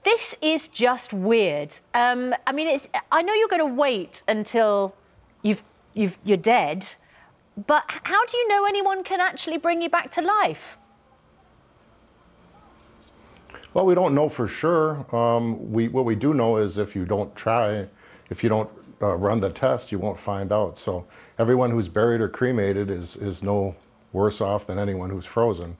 This is just weird. I mean, I know you're going to wait until you're dead, but how do you know anyone can actually bring you back to life? Well, we don't know for sure. What we do know is if you don't try, if you don't run the test, you won't find out. So everyone who's buried or cremated is no worse off than anyone who's frozen.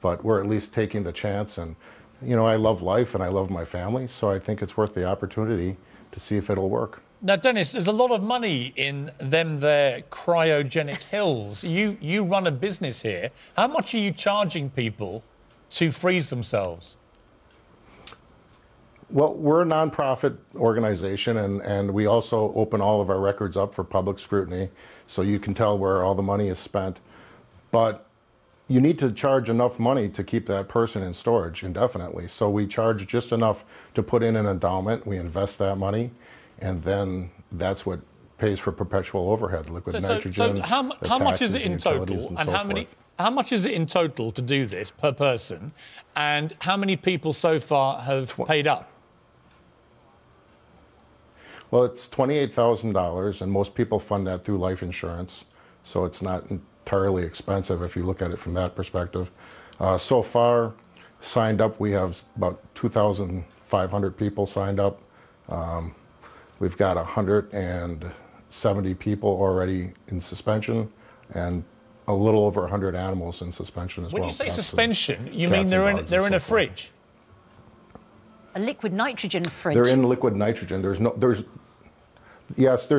But we're at least taking the chance. And, you know, I love life and I love my family, so I think it's worth the opportunity to see if it'll work. Now, Dennis, there's a lot of money in their cryogenic hills. You run a business here. How much are you charging people to freeze themselves? Well, we're a nonprofit organization, and we also open all of our records up for public scrutiny, so you can tell where all the money is spent. But you need to charge enough money to keep that person in storage indefinitely. So we charge just enough to put in an endowment. We invest that money, and then that's what pays for perpetual overhead, liquid nitrogen. So how much is it in total, and how much is it in total to do this per person, and how many people so far have paid up? Well, it's $28,000, and most people fund that through life insurance, so it's not entirely expensive if you look at it from that perspective. So far, signed up, we have about 2,500 people signed up. We've got 170 people already in suspension, and a little over 100 animals in suspension as well. When you say suspension, you mean they're in a fridge? A liquid nitrogen fridge. They're in liquid nitrogen. There's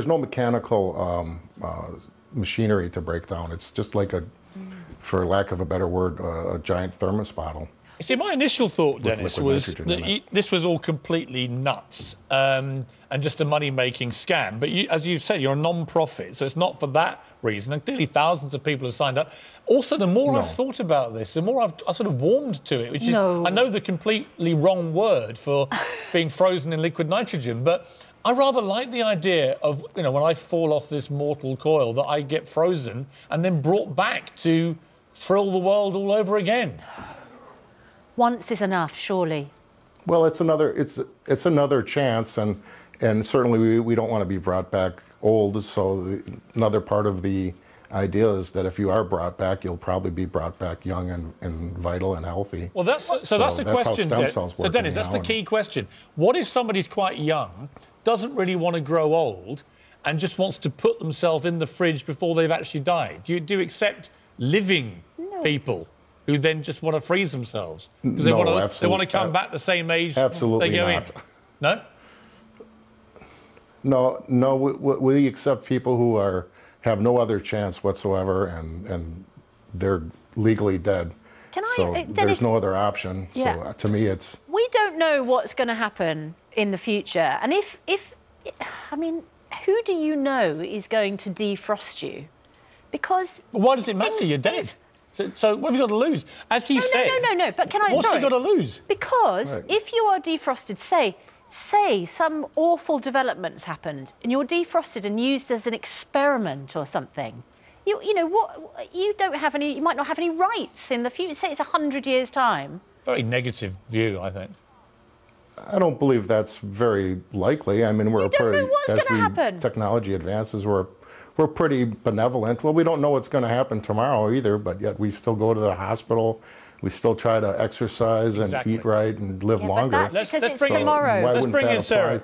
no mechanical machinery to break down. It's just like for lack of a better word, a giant thermos bottle. You see, my initial thought, Dennis, was that this was all completely nuts and just a money-making scam. But as you've said, you're a non-profit, so it's not for that reason. And clearly thousands of people have signed up. Also, the more I've thought about this, the more I've sort of warmed to it, which is, I know the completely wrong word for being frozen in liquid nitrogen, but I rather like the idea of, you know, when I fall off this mortal coil, that I get frozen and then brought back to thrill the world all over again. Once is enough, surely. Well, it's another chance, and certainly we don't want to be brought back old. So another part of the idea is that if you are brought back, you'll probably be brought back young and vital and healthy. Well, that's the question. So Dennis, that's the key question. What if somebody's quite young, doesn't really want to grow old, and just wants to put themselves in the fridge before they've actually died? Do you accept living people who then just want to freeze themselves? Because they want to come back the same age absolutely they go not. In. No? No, we accept people who have no other chance whatsoever, and they're legally dead. There's no other option. Yeah. So to me, it's... We don't know what's going to happen in the future. And I mean, who do you know is going to defrost you? Because... Well, why does it matter? You're dead. So what have you got to lose? As he says... No, but can I... What's he got to lose? Because if you are defrosted, say some awful developments happened and you're defrosted and used as an experiment or something, you know what, you might not have any rights in the future. Say it's 100 years' time. Very negative view, I think. I don't believe that's very likely. I mean, technology advances, we're pretty benevolent. Well, we don't know what's going to happen tomorrow either, but yet we still go to the hospital. We still try to exercise and eat right and live longer. Let's bring tomorrow. Let's bring in Sarah.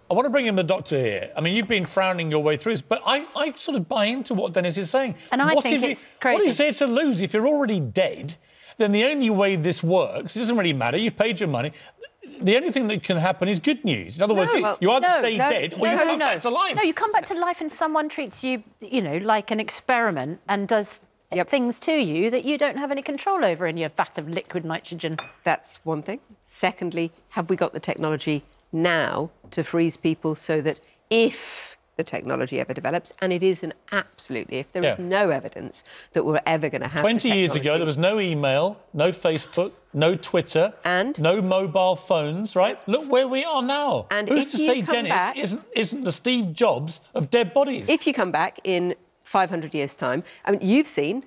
I want to bring in the doctor here. I mean, you've been frowning your way through this, but I sort of buy into what Dennis is saying. And I think it's crazy. What is there to lose? If you're already dead, then the only way this works, it doesn't really matter. You've paid your money. The only thing that can happen is good news. In other words, you either stay dead or you come back to life. No, you come back to life and someone treats you, you know, like an experiment and does things to you that you don't have any control over in your vat of liquid nitrogen. That's one thing. Secondly, have we got the technology now to freeze people so that if the technology ever develops, and it is an absolutely, if there is no evidence that we're ever going to have 20 years ago, there was no email, no Facebook, no Twitter, and no mobile phones, right? Look where we are now. And who's to say Dennis isn't the Steve Jobs of dead bodies? If you come back in 500 years' time, I mean, you've seen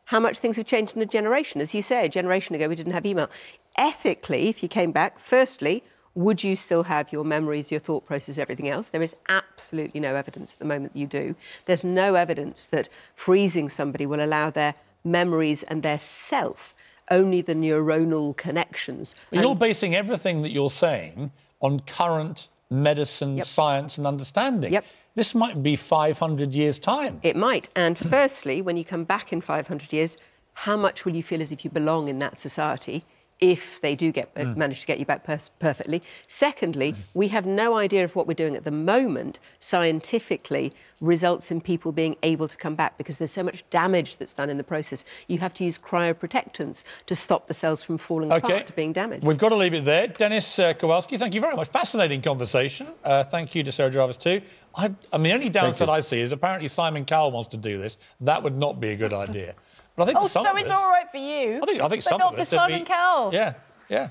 how much things have changed in a generation. As you say, a generation ago, we didn't have email. Ethically, if you came back, firstly, would you still have your memories, your thought process, everything else? There is absolutely no evidence at the moment that you do. There's no evidence that freezing somebody will allow their memories and their self, only the neuronal connections. But you're basing everything that you're saying on current medicine, science and understanding. This might be 500 years' time. It might. And firstly, when you come back in 500 years, how much will you feel as if you belong in that society if they do manage to get you back perfectly? Secondly, we have no idea if what we're doing at the moment scientifically results in people being able to come back, because there's so much damage that's done in the process. You have to use cryoprotectants to stop the cells from falling apart, to being damaged. We've got to leave it there. Dennis Kowalski, thank you very much. Fascinating conversation. Thank you to Sarah Jarvis too. I mean, the only downside I see is apparently Simon Cowell wants to do this. That would not be a good idea. But I think so it's all right for you. I think some but not of for us, Simon Cowell. Yeah.